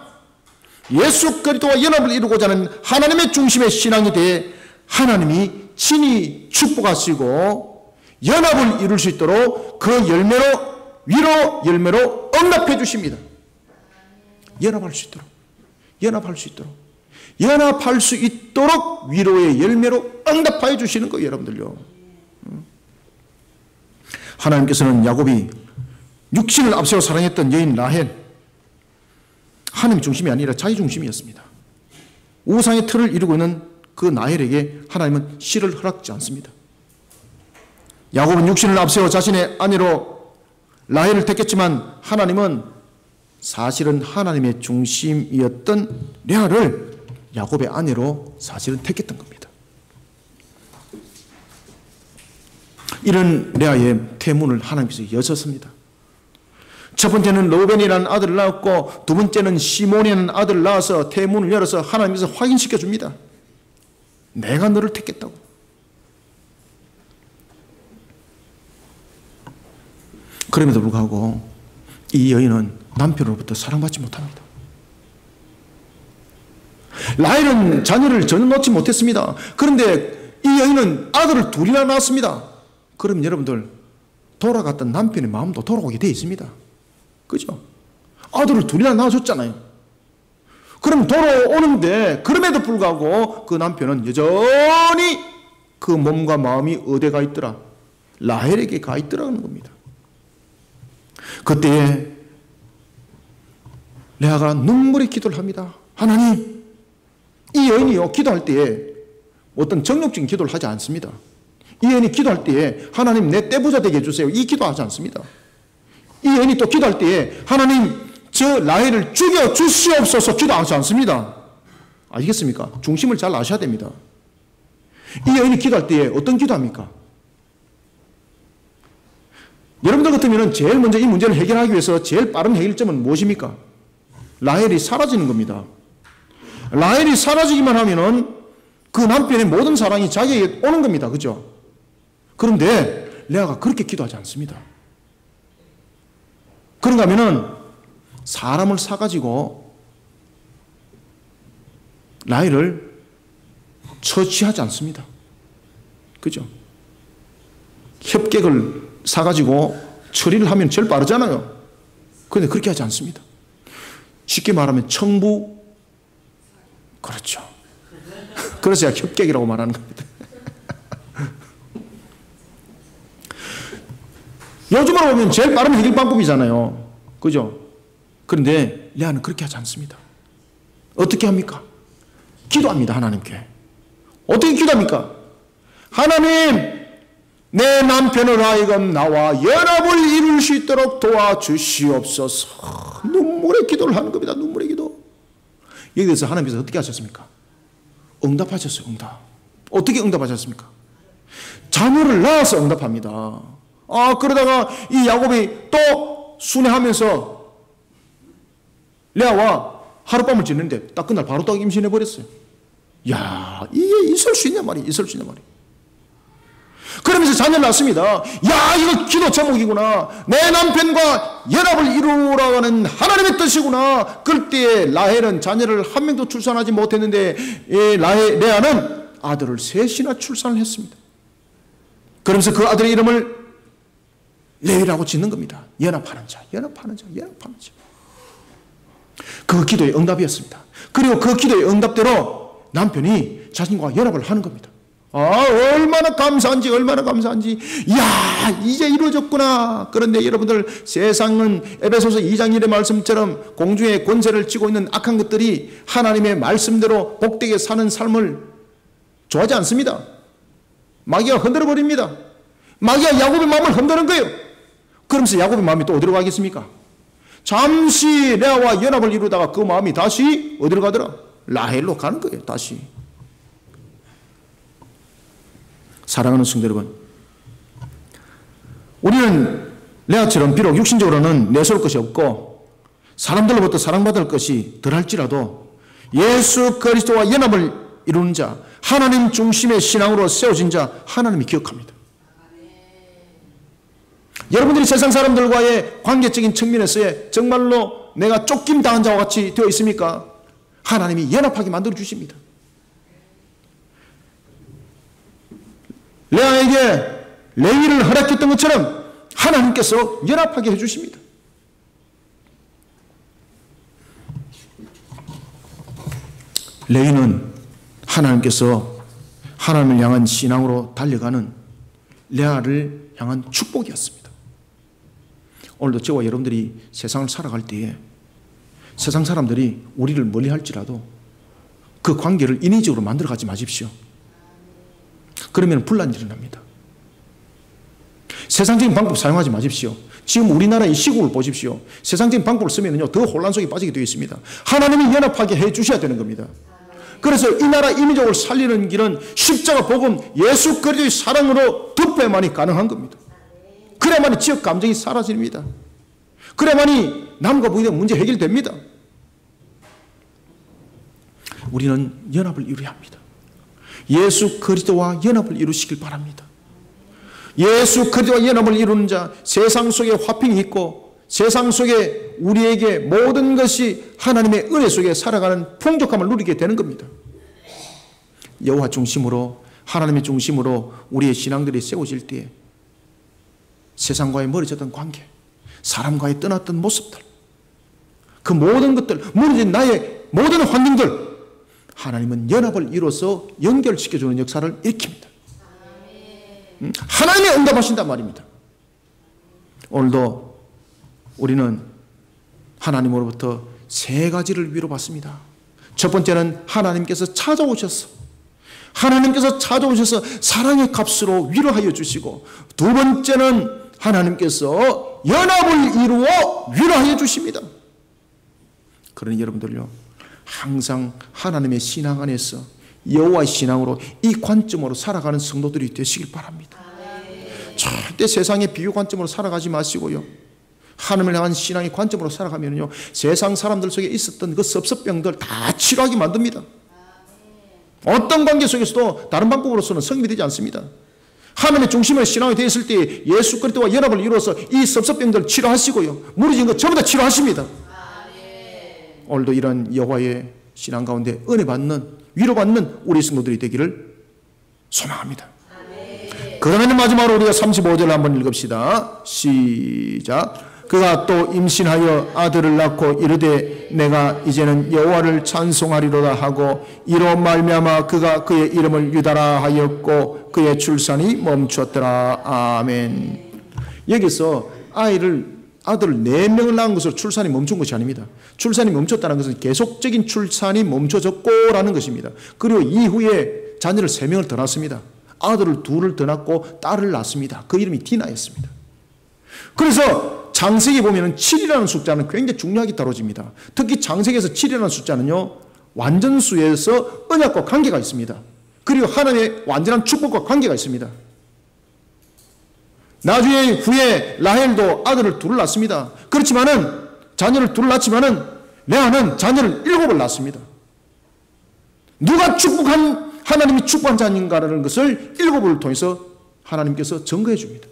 예수 그리스도와 연합을 이루고자 하는 하나님의 중심의 신앙에 대해 하나님이 친히 축복하시고 연합을 이룰 수 있도록 그 열매로, 위로 열매로 응답해 주십니다. 연합할 수 있도록, 연합할 수 있도록, 연합할 수 있도록 위로의 열매로 응답하여 주시는 거예요, 여러분들요. 하나님께서는 야곱이 육신을 앞세워 사랑했던 여인 라헬, 하나님 중심이 아니라 자기 중심이었습니다. 우상의 틀을 이루고 있는 그 라헬에게 하나님은 씨를 허락지 않습니다. 야곱은 육신을 앞세워 자신의 아내로 라헬을 택했지만 하나님은 사실은 하나님의 중심이었던 레아를 야곱의 아내로 사실은 택했던 겁니다. 이런 레아의 태문을 하나님께서 여셨습니다. 첫 번째는 르우벤이라는 아들을 낳았고 두 번째는 시몬이라는 아들을 낳아서 태문을 열어서 하나님께서 확인시켜 줍니다. 내가 너를 택했다고. 그럼에도 불구하고 이 여인은 남편으로부터 사랑받지 못합니다. 라헬은 자녀를 전혀 놓지 못했습니다. 그런데 이 여인은 아들을 둘이나 낳았습니다. 그럼 여러분들, 돌아갔던 남편의 마음도 돌아오게 되어 있습니다. 그죠? 아들을 둘이나 낳아줬잖아요. 그럼 돌아오는데 그럼에도 불구하고 그 남편은 여전히 그 몸과 마음이 어디에 가 있더라? 라헬에게 가 있더라는 겁니다. 그때에 레아가 눈물의 기도를 합니다. 하나님, 이 여인이요, 기도할 때에 어떤 정욕적인 기도를 하지 않습니다. 이 여인이 기도할 때에 하나님 내 떼부자 되게 해주세요, 이 기도하지 않습니다. 이 여인이 또 기도할 때에 하나님 저 라헬을 죽여 주시옵소서 기도하지 않습니다. 아시겠습니까? 중심을 잘 아셔야 됩니다. 이 여인이 기도할 때에 어떤 기도합니까? 여러분들 같으면 제일 먼저 이 문제를 해결하기 위해서 제일 빠른 해결점은 무엇입니까? 라헬이 사라지는 겁니다. 라헬이 사라지기만 하면은 그 남편의 모든 사랑이 자기에게 오는 겁니다. 그죠? 그런데 레아가 그렇게 기도하지 않습니다. 그런가 하면은 사람을 사가지고 라헬을 처치하지 않습니다. 그죠? 협객을 사가지고 처리를 하면 제일 빠르잖아요. 그런데 그렇게 하지 않습니다. 쉽게 말하면 청부, 그렇죠. 그래서 협객이라고 말하는 겁니다. 요즘으로 보면 제일 빠른 해결 방법이잖아요. 그죠? 그런데 레아는 그렇게 하지 않습니다. 어떻게 합니까? 기도합니다, 하나님께. 어떻게 기도합니까? 하나님, 내 남편을 하여금 나와 연합을 이룰 수 있도록 도와주시옵소서. 눈물의 기도를 하는 겁니다. 눈물의 기도. 여기에서 하나님께서 어떻게 하셨습니까? 응답하셨어요. 응답. 어떻게 응답하셨습니까? 자녀를 낳아서 응답합니다. 그러다가 이 야곱이 또 순회하면서 레아와 하룻밤을 지냈는데 딱 그날 바로 딱 임신해버렸어요. 야, 이게 있을 수 있냐 말이야. 있을 수 있냐 말이야. 그러면서 자녀를 낳습니다. 야, 이거 기도 제목이구나. 내 남편과 연합을 이루라는 하나님의 뜻이구나. 그럴 때에 라헬은 자녀를 한 명도 출산하지 못했는데 레아는 아들을 셋이나 출산을 했습니다. 그러면서 그 아들의 이름을 레위라고 짓는 겁니다. 연합하는 자, 연합하는 자, 연합하는 자. 그 기도의 응답이었습니다. 그리고 그 기도의 응답대로 남편이 자신과 연합을 하는 겁니다. 얼마나 감사한지, 얼마나 감사한지. 야, 이제 이루어졌구나. 그런데 여러분들, 세상은 에베소서 2장 1의 말씀처럼 공중의 권세를 쥐고 있는 악한 것들이 하나님의 말씀대로 복되게 사는 삶을 좋아하지 않습니다. 마귀가 흔들어 버립니다. 마귀가 야곱의 마음을 흔드는 거예요. 그러면서 야곱의 마음이 또 어디로 가겠습니까? 잠시 레아와 연합을 이루다가 그 마음이 다시 어디로 가더라? 라헬로 가는 거예요. 다시. 사랑하는 성도 여러분, 우리는 레아처럼 비록 육신적으로는 내세울 것이 없고 사람들로부터 사랑받을 것이 덜할지라도 예수 그리스도와 연합을 이루는 자, 하나님 중심의 신앙으로 세워진 자, 하나님이 기억합니다. 여러분들이 세상 사람들과의 관계적인 측면에서의 정말로 내가 쫓김 당한 자와 같이 되어 있습니까? 하나님이 연합하게 만들어 주십니다. 레아에게 레위를 허락했던 것처럼 하나님께서 연합하게 해주십니다. 레위는 하나님께서 하나님을 향한 신앙으로 달려가는 레아를 향한 축복이었습니다. 오늘도 저와 여러분들이 세상을 살아갈 때에 세상 사람들이 우리를 멀리 할지라도 그 관계를 인위적으로 만들어 가지 마십시오. 그러면 분란이 일어납니다. 세상적인 방법 사용하지 마십시오. 지금 우리나라의 시국을 보십시오. 세상적인 방법을 쓰면요 더 혼란 속에 빠지게 되어 있습니다. 하나님이 연합하게 해 주셔야 되는 겁니다. 그래서 이 나라 이민족을 살리는 길은 십자가 복음 예수 그리스도의 사랑으로 덮어야만이 가능한 겁니다. 그래야만이 지역 감정이 사라집니다. 그래야만이 남과 부인의 문제 해결됩니다. 우리는 연합을 이루어야 합니다. 예수 그리스도와 연합을 이루시길 바랍니다. 예수 그리스도와 연합을 이루는 자, 세상 속에 화평이 있고 세상 속에 우리에게 모든 것이 하나님의 은혜 속에 살아가는 풍족함을 누리게 되는 겁니다. 여호와 중심으로 하나님의 중심으로 우리의 신앙들이 세워질 때에 세상과의 멀어졌던 관계, 사람과의 떠났던 모습들, 그 모든 것들, 무너진 나의 모든 환경들 하나님은 연합을 이뤄서 연결시켜주는 역사를 일으킵니다. 하나님이 응답하신단 말입니다. 오늘도 우리는 하나님으로부터 세 가지를 위로받습니다. 첫 번째는 하나님께서 찾아오셔서 사랑의 값으로 위로하여 주시고, 두 번째는 하나님께서 연합을 이루어 위로하여 주십니다. 그러니 여러분들요, 항상 하나님의 신앙 안에서 여호와의 신앙으로 이 관점으로 살아가는 성도들이 되시길 바랍니다. 절대 세상의 비유 관점으로 살아가지 마시고요, 하나님을 향한 신앙의 관점으로 살아가면요 세상 사람들 속에 있었던 그 섭섭병들 다 치료하게 만듭니다. 어떤 관계 속에서도 다른 방법으로서는 성립이 되지 않습니다. 하나님의 중심으로 신앙이 되어 있을 때 예수 그리스도와 연합을 이루어서 이 섭섭병들 치료하시고요, 무너진 것 전부 다 치료하십니다. 오늘도 이런 여호와의 신앙 가운데 은혜 받는, 위로받는 우리 성도들이 되기를 소망합니다. 그러면 마지막으로 우리가 35절을 한번 읽읍시다. 시작. 그가 또 임신하여 아들을 낳고 이르되 내가 이제는 여호와를 찬송하리로다 하고 이로 말미암아 그가 그의 이름을 유다라 하였고 그의 출산이 멈추었더라. 아멘. 여기서 아들을 4명을 낳은 것으로 출산이 멈춘 것이 아닙니다. 출산이 멈췄다는 것은 계속적인 출산이 멈춰졌고라는 것입니다. 그리고 이후에 자녀를 3명을 더 낳습니다. 아들을 2을 더 낳고 딸을 낳습니다. 그 이름이 디나였습니다. 그래서 장세기 보면 7이라는 숫자는 굉장히 중요하게 다뤄집니다. 특히 장세기에서 7이라는 숫자는요 완전수에서 언약과 관계가 있습니다. 그리고 하나님의 완전한 축복과 관계가 있습니다. 나중에 후에 라헬도 아들을 2을 낳습니다. 그렇지만은 자녀를 2을 낳지만은 레아는 자녀를 7을 낳습니다. 누가 축복한 하나님이 축복한 자인가라는 것을 7을 통해서 하나님께서 증거해 줍니다.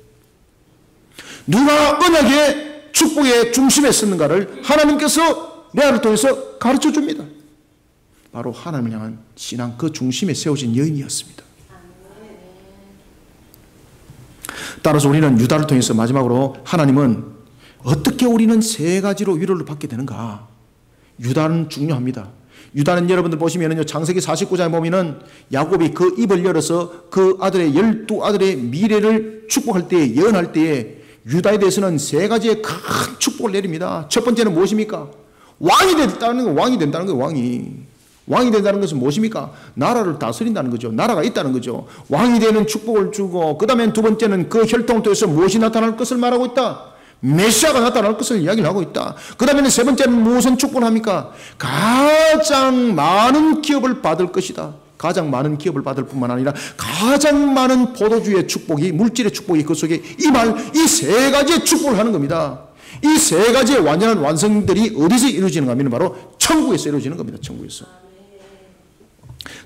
누가 언약의 축복의 중심에 섰는가를 하나님께서 레아를 통해서 가르쳐 줍니다. 바로 하나님을 향한 신앙 그 중심에 세워진 여인이었습니다. 따라서 우리는 유다를 통해서 마지막으로 하나님은 어떻게 우리는 3가지로 위로를 받게 되는가? 유다는 중요합니다. 유다는 여러분들 보시면은요, 창세기 49장에 보면은 야곱이 그 입을 열어서 그 아들의 12아들의 미래를 축복할 때에, 예언할 때에 유다에 대해서는 3가지의 큰 축복을 내립니다. 첫 번째는 무엇입니까? 왕이 된다는 거, 왕이 된다는 거예요, 왕이 된다는 것은 무엇입니까? 나라를 다스린다는 거죠. 나라가 있다는 거죠. 왕이 되는 축복을 주고, 그 다음에 두 번째는 그 혈통을 통해서 무엇이 나타날 것을 말하고 있다? 메시아가 나타날 것을 이야기를 하고 있다. 그 다음에 세 번째는 무슨 축복을 합니까? 가장 많은 기업을 받을 것이다. 가장 많은 기업을 받을 뿐만 아니라 가장 많은 포도주의 축복이, 물질의 축복이 그 속에 임할 이 세 가지의 축복을 하는 겁니다. 이 세 가지의 완전한 완성들이 어디서 이루어지는가 하면 바로 천국에서 이루어지는 겁니다. 천국에서.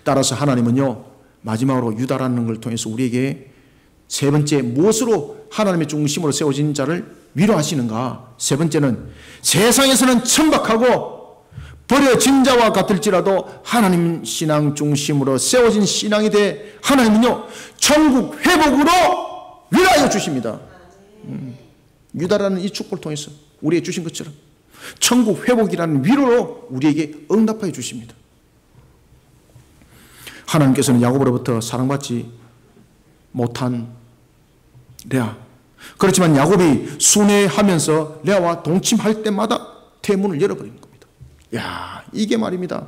따라서 하나님은요, 마지막으로 유다라는 걸 통해서 우리에게 세 번째, 무엇으로 하나님의 중심으로 세워진 자를 위로하시는가? 세 번째는 세상에서는 천박하고 버려진 자와 같을지라도 하나님 신앙 중심으로 세워진 신앙이 돼 하나님은요, 천국 회복으로 위로하여 주십니다. 유다라는 이 축복을 통해서 우리에게 주신 것처럼 천국 회복이라는 위로로 우리에게 응답하여 주십니다. 하나님께서는 야곱으로부터 사랑받지 못한 레아, 그렇지만 야곱이 순회하면서 레아와 동침할 때마다 태문을 열어버리는 겁니다. 야, 이게 말입니다.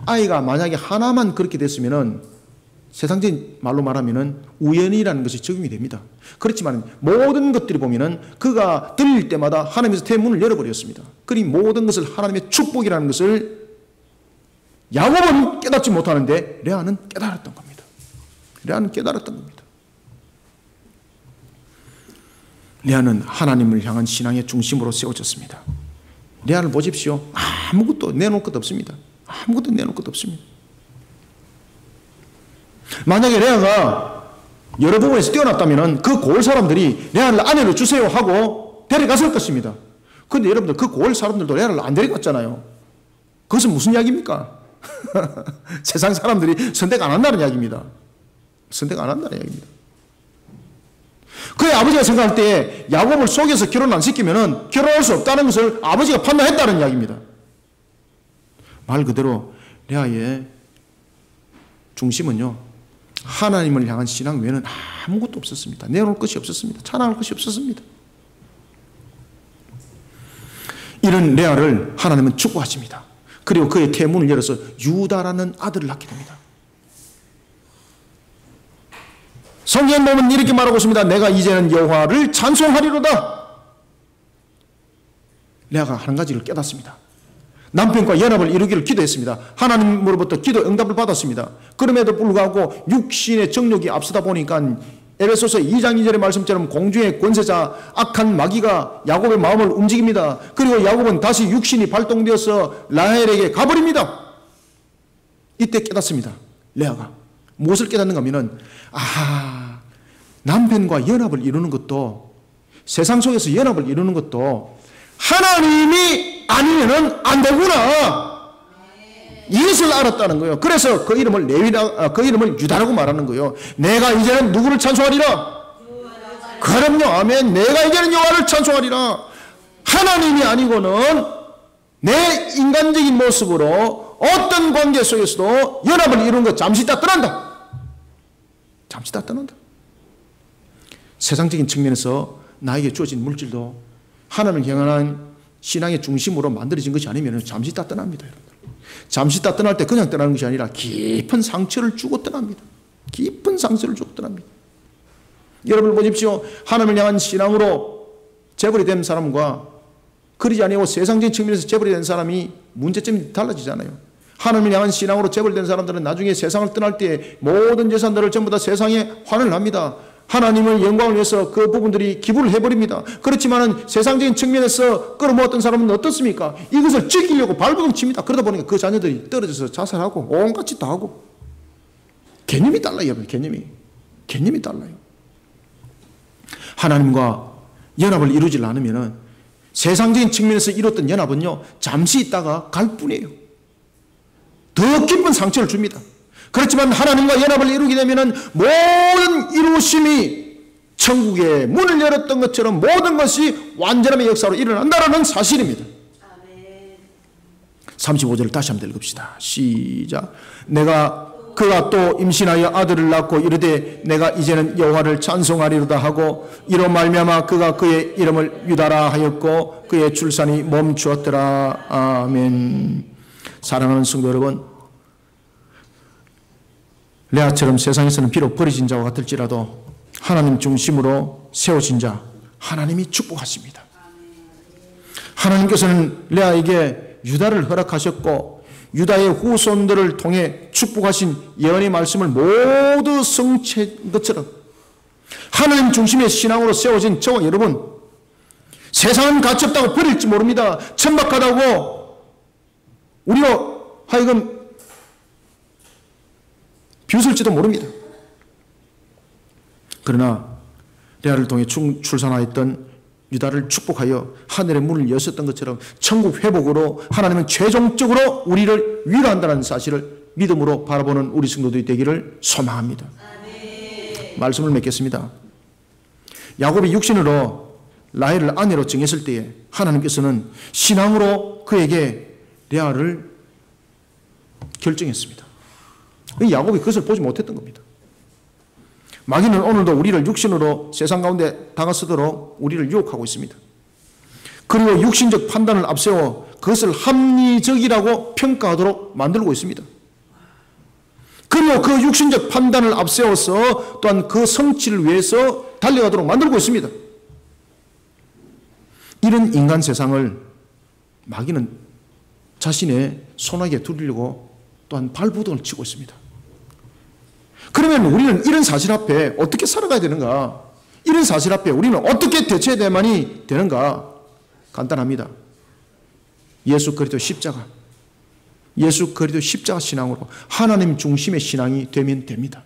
아이가 만약에 하나만 그렇게 됐으면은 세상적인 말로 말하면은 우연이라는 것이 적용이 됩니다. 그렇지만 모든 것들이 보면은 그가 들릴 때마다 하나님께서 태문을 열어버렸습니다. 그리 모든 것을 하나님의 축복이라는 것을 야곱은 깨닫지 못하는데 레아는 깨달았던 겁니다. 레아는 깨달았던 겁니다. 레아는 하나님을 향한 신앙의 중심으로 세워졌습니다. 레아를 보십시오. 아무것도 내놓을 것 없습니다. 아무것도 내놓을 것 없습니다. 만약에 레아가 여러 부분에서 뛰어났다면 그 고을 사람들이 레아를 아내로 주세요 하고 데려갔을 것입니다. 그런데 여러분들 그 고을 사람들도 레아를 안 데려갔잖아요. 그것은 무슨 이야기입니까? 세상 사람들이 선택 안 한다는 이야기입니다. 선택 안 한다는 이야기입니다. 그의 아버지가 생각할 때 야곱을 속여서 결혼 안 시키면 결혼할 수 없다는 것을 아버지가 판단했다는 이야기입니다. 말 그대로 레아의 중심은요, 하나님을 향한 신앙 외에는 아무것도 없었습니다. 내놓을 것이 없었습니다. 찬양할 것이 없었습니다. 이런 레아를 하나님은 축복하십니다. 그리고 그의 태문을 열어서 유다라는 아들을 낳게 됩니다. 성경 보면 이렇게 말하고 있습니다. 내가 이제는 여호와를 찬송하리로다. 레아가 한 가지를 깨닫습니다. 남편과 연합을 이루기를 기도했습니다. 하나님으로부터 기도 응답을 받았습니다. 그럼에도 불구하고 육신의 정욕이 앞서다 보니까 에베소서 2장 2절의 말씀처럼 공중의 권세자 악한 마귀가 야곱의 마음을 움직입니다. 그리고 야곱은 다시 육신이 발동되어서 라헬에게 가버립니다. 이때 깨닫습니다. 레아가 무엇을 깨닫는가 하면 남편과 연합을 이루는 것도, 세상 속에서 연합을 이루는 것도 하나님이 아니면은 안 되구나. 이것을 알았다는 거예요. 그래서 그 이름을 그 이름을 유다라고 말하는 거예요. 내가 이제는 누구를 찬송하리라? 그럼요, 아멘. 내가 이제는 여호와를 찬송하리라. 하나님이 아니고는 내 인간적인 모습으로 어떤 관계 속에서도 연합을 이루는 것 잠시 다 떠난다. 잠시 다 떠난다. 세상적인 측면에서 나에게 주어진 물질도 하나님을 향한 신앙의 중심으로 만들어진 것이 아니면 잠시 다 떠납니다. 여러분들. 잠시 다 떠날 때 그냥 떠나는 것이 아니라 깊은 상처를 주고 떠납니다. 깊은 상처를 주고 떠납니다. 여러분 보십시오. 하나님을 향한 신앙으로 재벌이 된 사람과 그러지 아니고 세상적인 측면에서 재벌이 된 사람이 문제점이 달라지잖아요. 하나님을 향한 신앙으로 재벌된 사람들은 나중에 세상을 떠날 때 모든 재산들을 전부 다 세상에 환원을 합니다. 하나님을 영광을 위해서 그 부분들이 기부를 해버립니다. 그렇지만 세상적인 측면에서 끌어모았던 사람은 어떻습니까? 이것을 지키려고 발버둥 칩니다. 그러다 보니까 그 자녀들이 떨어져서 자살하고 온갖 짓 다 하고. 개념이 달라요. 개념이 달라요. 하나님과 연합을 이루지 않으면 세상적인 측면에서 이뤘던 연합은요, 잠시 있다가 갈 뿐이에요. 더 깊은 상처를 줍니다. 그렇지만 하나님과 연합을 이루게 되면 모든 이루심이 천국의 문을 열었던 것처럼 모든 것이 완전함의 역사로 일어난다는 사실입니다. 35절을 다시 한번 읽읍시다. 시작. 그가 또 임신하여 아들을 낳고 이르되 내가 이제는 여호와를 찬송하리로다 하고 이로 말미암아 그가 그의 이름을 유다라 하였고 그의 출산이 멈추었더라. 아멘. 사랑하는 성도 여러분, 레아처럼 세상에서는 비록 버려진 자와 같을지라도 하나님 중심으로 세워진 자 하나님이 축복하십니다. 하나님께서는 레아에게 유다를 허락하셨고 유다의 후손들을 통해 축복하신 예언의 말씀을 모두 성취한 것처럼 하나님 중심의 신앙으로 세워진 저와 여러분, 세상은 가치없다고 버릴지 모릅니다. 천박하다고 우리로 하여금 비웃을지도 모릅니다. 그러나 레아를 통해 출산하였던 유다를 축복하여 하늘의 문을 여셨던 것처럼 천국 회복으로 하나님은 최종적으로 우리를 위로한다는 사실을 믿음으로 바라보는 우리 성도들이 되기를 소망합니다. 말씀을 맺겠습니다. 야곱이 육신으로 라헬을 아내로 정했을 때에 하나님께서는 신앙으로 그에게 레아를 결정했습니다. 야곱이 그것을 보지 못했던 겁니다. 마귀는 오늘도 우리를 육신으로 세상 가운데 다가서도록 우리를 유혹하고 있습니다. 그리고 육신적 판단을 앞세워 그것을 합리적이라고 평가하도록 만들고 있습니다. 그리고 그 육신적 판단을 앞세워서 또한 그 성취를 위해서 달려가도록 만들고 있습니다. 이런 인간 세상을 마귀는 자신의 손아귀에 두르려고 또한 발부동을 치고 있습니다. 그러면 우리는 이런 사실 앞에 어떻게 살아가야 되는가? 이런 사실 앞에 우리는 어떻게 대처해야만이 되는가? 간단합니다. 예수 그리스도 십자가, 예수 그리스도 십자가 신앙으로 하나님 중심의 신앙이 되면 됩니다.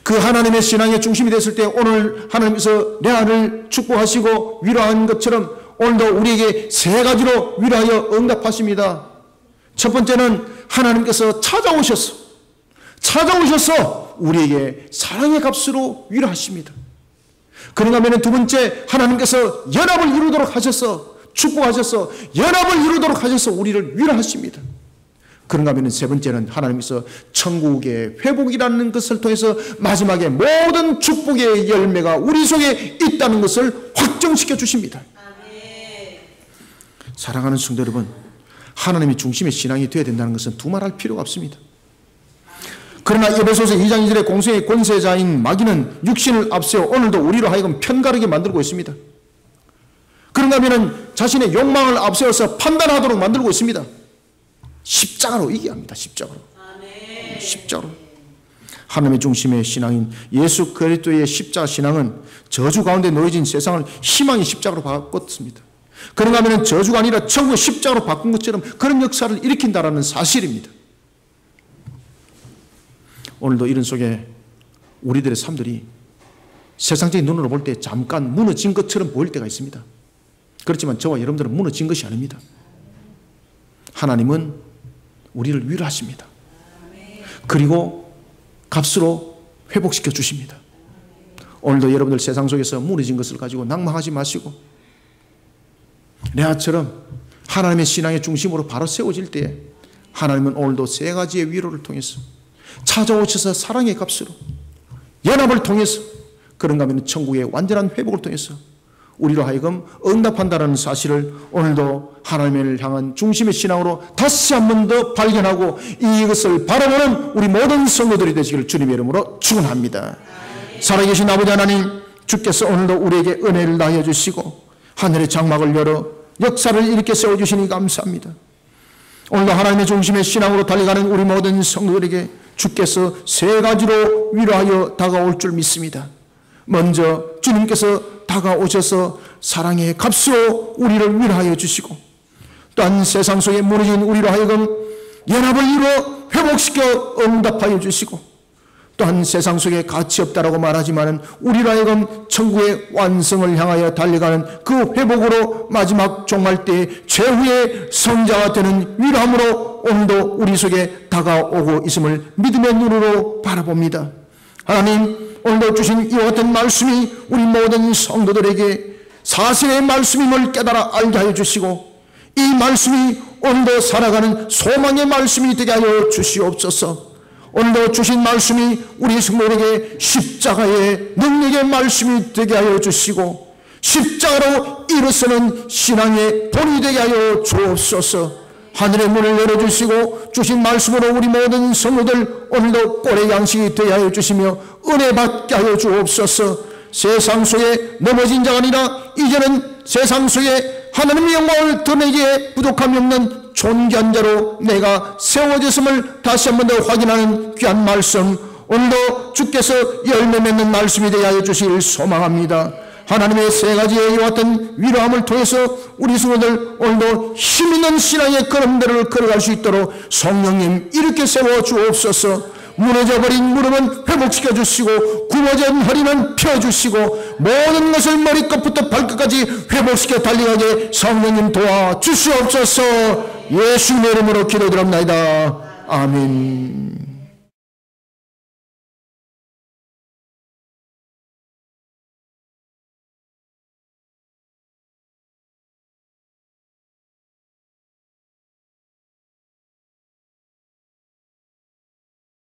그 하나님의 신앙의 중심이 됐을 때 오늘 하나님께서 레아를 축복하시고 위로한 것처럼 오늘도 우리에게 세 가지로 위로하여 응답하십니다. 첫 번째는 하나님께서 찾아오셔서 우리에게 사랑의 값으로 위로하십니다. 그런가 하면 두 번째, 하나님께서 연합을 이루도록 하셔서 축복하셔서 연합을 이루도록 하셔서 우리를 위로하십니다. 그런가 하면 세 번째는 하나님께서 천국의 회복이라는 것을 통해서 마지막에 모든 축복의 열매가 우리 속에 있다는 것을 확정시켜 주십니다. 사랑하는 성도 여러분, 하나님이 중심의 신앙이 되어야 된다는 것은 두말할 필요가 없습니다. 그러나 에베소서 2장 2절에 공생의 권세자인 마귀는 육신을 앞세워 오늘도 우리로 하여금 편가르게 만들고 있습니다. 그런가 하면 자신의 욕망을 앞세워서 판단하도록 만들고 있습니다. 십자가로 이기게 합니다. 십자가로. 하나님의 중심의 신앙인 예수 그리스도의 십자가 신앙은 저주 가운데 놓여진 세상을 희망의 십자가로 바꿨습니다. 그런가 하면 저주가 아니라 천국의 십자가로 바꾼 것처럼 그런 역사를 일으킨다는 사실입니다. 오늘도 이런 속에 우리들의 삶들이 세상적인 눈으로 볼 때 잠깐 무너진 것처럼 보일 때가 있습니다. 그렇지만 저와 여러분들은 무너진 것이 아닙니다. 하나님은 우리를 위로하십니다. 그리고 값으로 회복시켜 주십니다. 오늘도 여러분들 세상 속에서 무너진 것을 가지고 낭망하지 마시고 레아처럼 하나님의 신앙의 중심으로 바로 세워질 때에 하나님은 오늘도 세 가지의 위로를 통해서 찾아오셔서 사랑의 값으로 연합을 통해서 그런가 하면 천국의 완전한 회복을 통해서 우리로 하여금 응답한다는 사실을 오늘도 하나님을 향한 중심의 신앙으로 다시 한 번 더 발견하고 이것을 바라보는 우리 모든 성도들이 되시기를 주님의 이름으로 축원합니다. 살아계신 아버지 하나님, 주께서 오늘도 우리에게 은혜를 다하여 주시고 하늘의 장막을 열어 역사를 일으켜 세워주시니 감사합니다. 오늘도 하나님의 중심의 신앙으로 달려가는 우리 모든 성도들에게 주께서 세 가지로 위로하여 다가올 줄 믿습니다. 먼저 주님께서 다가오셔서 사랑의 값으로 우리를 위로하여 주시고 또한 세상 속에 무너진 우리로 하여금 연합을 이루어 회복시켜 응답하여 주시고 또한 세상 속에 가치 없다라고 말하지만 우리로 하여금 천국의 완성을 향하여 달려가는 그 회복으로 마지막 종말 때 최후의 성자가 되는 위로함으로 오늘도 우리 속에 다가오고 있음을 믿음의 눈으로 바라봅니다. 하나님, 오늘도 주신 이와 같은 말씀이 우리 모든 성도들에게 사실의 말씀임을 깨달아 알게 하여 주시고 이 말씀이 오늘도 살아가는 소망의 말씀이 되게 하여 주시옵소서. 오늘도 주신 말씀이 우리 성도에게 십자가의 능력의 말씀이 되게 하여 주시고 십자가로 일어서는 신앙의 본이 되게 하여 주옵소서. 하늘의 문을 열어주시고 주신 말씀으로 우리 모든 성도들 오늘도 꼴의 양식이 되게 하여 주시며 은혜 받게 하여 주옵소서. 세상 속에 넘어진 자가 아니라 이제는 세상 속에 하나님의 영광을 드러내기에 부족함이 없는 존귀한 자로 내가 세워졌음을 다시 한 번 더 확인하는 귀한 말씀, 오늘도 주께서 열매 맺는 말씀이 되게 하여 주시길 소망합니다. 하나님의 세 가지의 이와 같은 위로함을 통해서 우리 성도들 오늘도 힘있는 신앙의 걸음들을 걸어갈 수 있도록 성령님 이렇게 세워 주옵소서. 무너져버린 무릎은 회복시켜 주시고 굽어진 허리는 펴주시고 모든 것을 머리끝부터 발끝까지 회복시켜 달려가게 성령님 도와주시옵소서. 예수님의 이름으로 기도드립니다. 아멘.